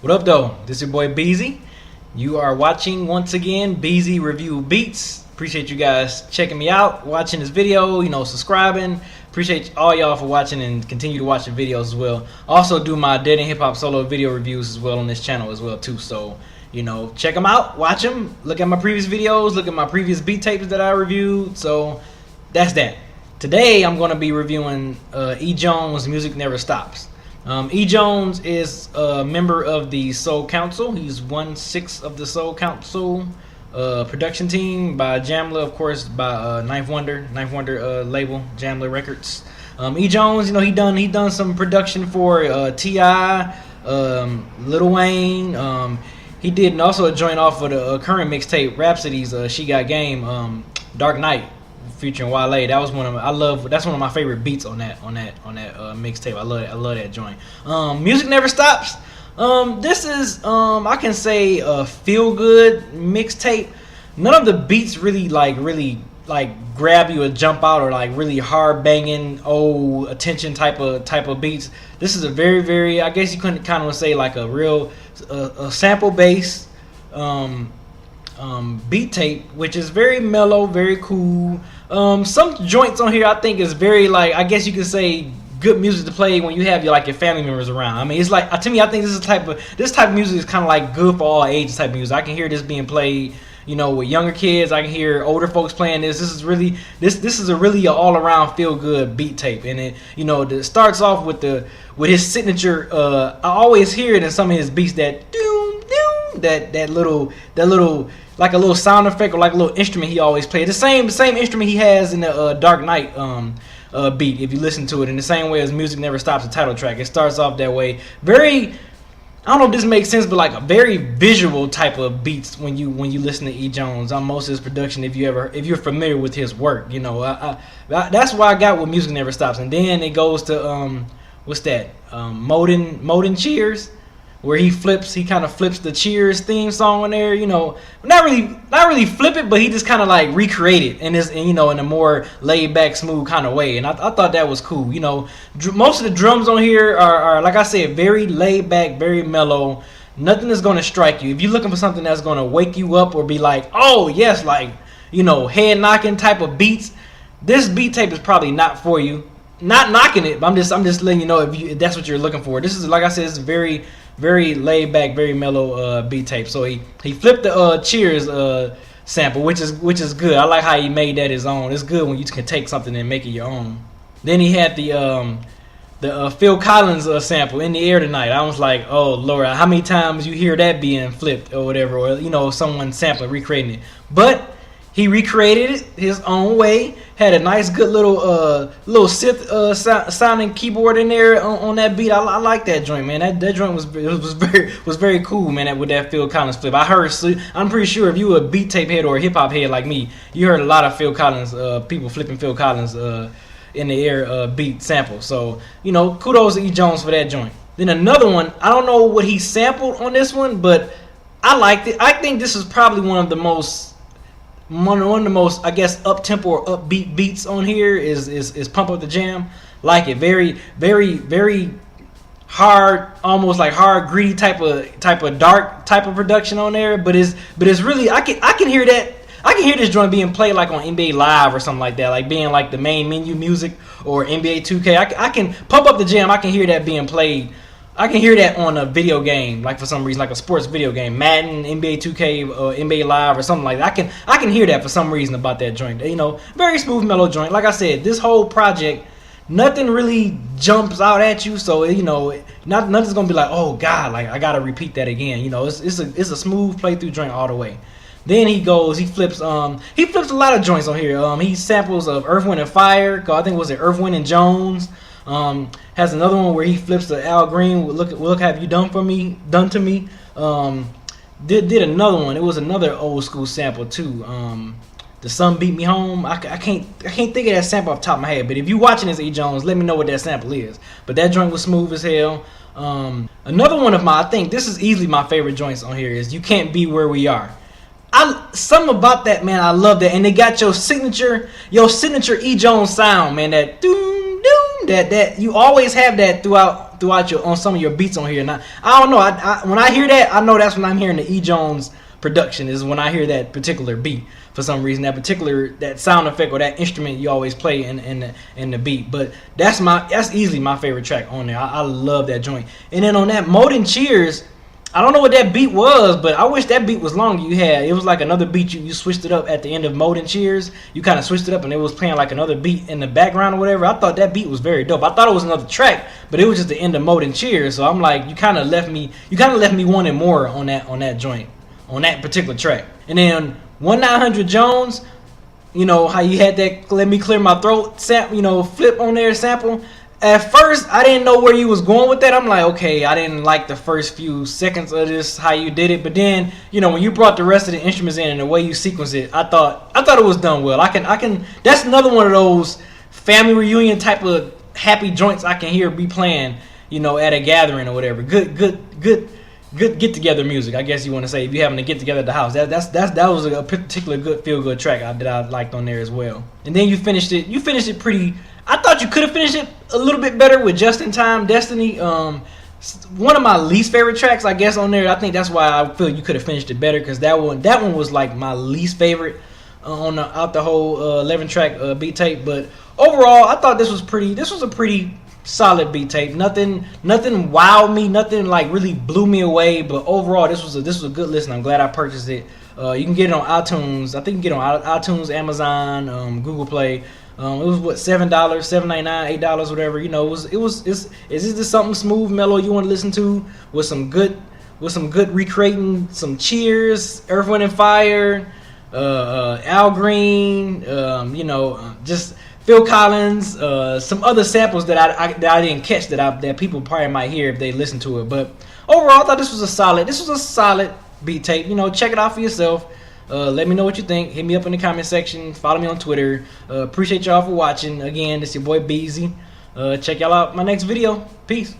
What up, though? This is your boy Beezy. You are watching once again Beezy Review Beats. Appreciate you guys checking me out, watching this video, subscribing. Appreciate all y'all for watching and continue to watch the videos as well. Also do my dead and hip hop solo video reviews as well on this channel as well too. So, check them out, watch them, look at my previous videos, look at my previous beat tapes that I reviewed. So that's that. Today I'm going to be reviewing E.Jones' Music Never Stops. E.Jones is a member of the Soul Council. He's 1/6 of the Soul Council production team by Jamla, of course, by Ninth Wonder label, Jamla Records. E.Jones, he done some production for T.I., Lil Wayne. He did also a joint off of the current mixtape Rhapsody's She Got Game, Dark Knight, featuring Wale. That's one of my favorite beats on that mixtape. I love that joint. Music Never Stops. This is I can say a feel good mixtape. None of the beats really grab you or jump out or really hard banging attention type of beats. This is a very, I guess you couldn't kind of say like a real sample based beat tape, which is very mellow, very cool. Some joints on here I think is very I guess you could say good music to play when you have your family members around. I mean, it's to me, I think this type of music is kind of like good for all ages type of music. I can hear this being played, with younger kids. I can hear older folks playing this. This is really a all around feel good beat tape, and it starts off with his signature. I always hear it in some of his beats that that little like a little sound effect or like a little instrument he always plays. The same instrument he has in the Dark Knight beat. If you listen to it in the same way as Music Never Stops, the title track, it starts off that way. Very, I don't know if this makes sense, but like a very visual type of beats when you listen to E.Jones on most of his production. If you're familiar with his work, that's why I got with Music Never Stops. And then it goes to what's that? Modin Cheers, where he kind of flips the Cheers theme song on there. Not really flip it, but he just kind of recreate it in a more laid back, smooth kind of way. And I thought that was cool. Most of the drums on here are like I said, very laid back, very mellow. Nothing is going to strike you. If you're looking for something that's going to wake you up or be like, oh yes, head knocking type of beats, this beat tape is probably not for you. Not knocking it, but I'm just letting you know if that's what you're looking for. This is, like I said, it's very, very laid back, very mellow beat tape. So he flipped the Cheers sample, which is good. I like how he made that his own. It's good when you can take something and make it your own. Then he had the Phil Collins sample, In the Air Tonight. I was like, oh Lord, how many times you hear that being flipped or whatever, or someone sampling, recreating it. But he recreated it his own way. Had a nice, good little synth sounding keyboard in there on that beat. I like that joint, man. That joint was very cool, man. With that Phil Collins flip, I'm pretty sure if you were a beat tape head or a hip hop head like me, you heard a lot of Phil Collins people flipping Phil Collins in the air beat sample. So kudos to E.Jones for that joint. Then another one, I don't know what he sampled on this one, but I liked it. I think this is probably one of the most, I guess, up tempo or upbeat beats on here is Pump Up the Jam. Like it, very, very, very hard, almost like hard, greedy type of dark type of production on there. But it's really, I can hear that. I can hear this joint being played on NBA Live or something like that, like being the main menu music or NBA 2K. I can Pump Up the Jam. I can hear that being played. I can hear that on a video game, for some reason, like a sports video game, Madden, NBA 2K, NBA Live, or something like that. I can hear that for some reason about that joint. Very smooth, mellow joint. Like I said, this whole project, nothing really jumps out at you. So nothing's gonna be like, oh God, I gotta repeat that again. It's a smooth playthrough joint all the way. Then he flips a lot of joints on here. He samples of Earth, Wind and Fire. I think was it Earth, Wind and Jones. Has another one where he flips the Al Green. Look, have you done to me? Did another one. It was another old school sample too. The Sun Beat Me Home. I can't think of that sample off the top of my head. But if you watching this E.Jones, let me know what that sample is. But that joint was smooth as hell. Another one of I think this is easily my favorite joints on here is You Can't Be Where We Are. Something about that, man. I love that, and they got your signature E.Jones sound, man. That doom doom. That you always have that throughout throughout your on some of your beats on here. And I don't know. When I hear that, I know that's when I'm hearing the E.Jones production. Is when I hear that particular beat for some reason. That sound effect or that instrument you always play in the beat. But that's easily my favorite track on there. I love that joint. And then on that Mold and Cheers, I don't know what that beat was, but I wish that beat was longer. It was like another beat. You switched it up at the end of Mold and Cheers. You kind of switched it up, and it was playing like another beat in the background or whatever. I thought that beat was very dope. I thought it was another track, but it was just the end of Mold and Cheers. So I'm like, you kind of left me wanting more on that joint, on that particular track. And then 1-900-Jones, you know how you had that "Let Me Clear My Throat" flip on there sample. At first, I didn't know where you was going with that. I'm like, okay, I didn't like the first few seconds of this, how you did it. But then, when you brought the rest of the instruments in and the way you sequenced it, I thought it was done well. I can. That's another one of those family reunion type of happy joints I can hear be playing, at a gathering or whatever. Good get together music, I guess you want to say, if you're having to get together at the house. That was a particular good feel good track that I liked on there as well. And then you finished it pretty. I thought you could have finished it a little bit better with Just in Time Destiny. One of my least favorite tracks, I guess, on there. I think that's why I feel you could have finished it better, because that one was like my least favorite out the whole 11-track beat tape. But overall, I thought this was a pretty solid beat tape. Nothing wowed me. Nothing like really blew me away. But overall, this was a good listen. I'm glad I purchased it. You can get it on iTunes. I think you can get it on iTunes, Amazon, Google Play. It was what, $7, $7.99, $8, whatever. Is this something smooth, mellow you want to listen to with some good recreating some Cheers, Earth, Wind and Fire, Al Green, just Phil Collins, some other samples that I didn't catch that people probably might hear if they listen to it. But overall, I thought this was a solid beat tape. Check it out for yourself. Let me know what you think. Hit me up in the comment section. Follow me on Twitter. Appreciate y'all for watching. Again, this your boy Beezy. Check y'all out my next video. Peace.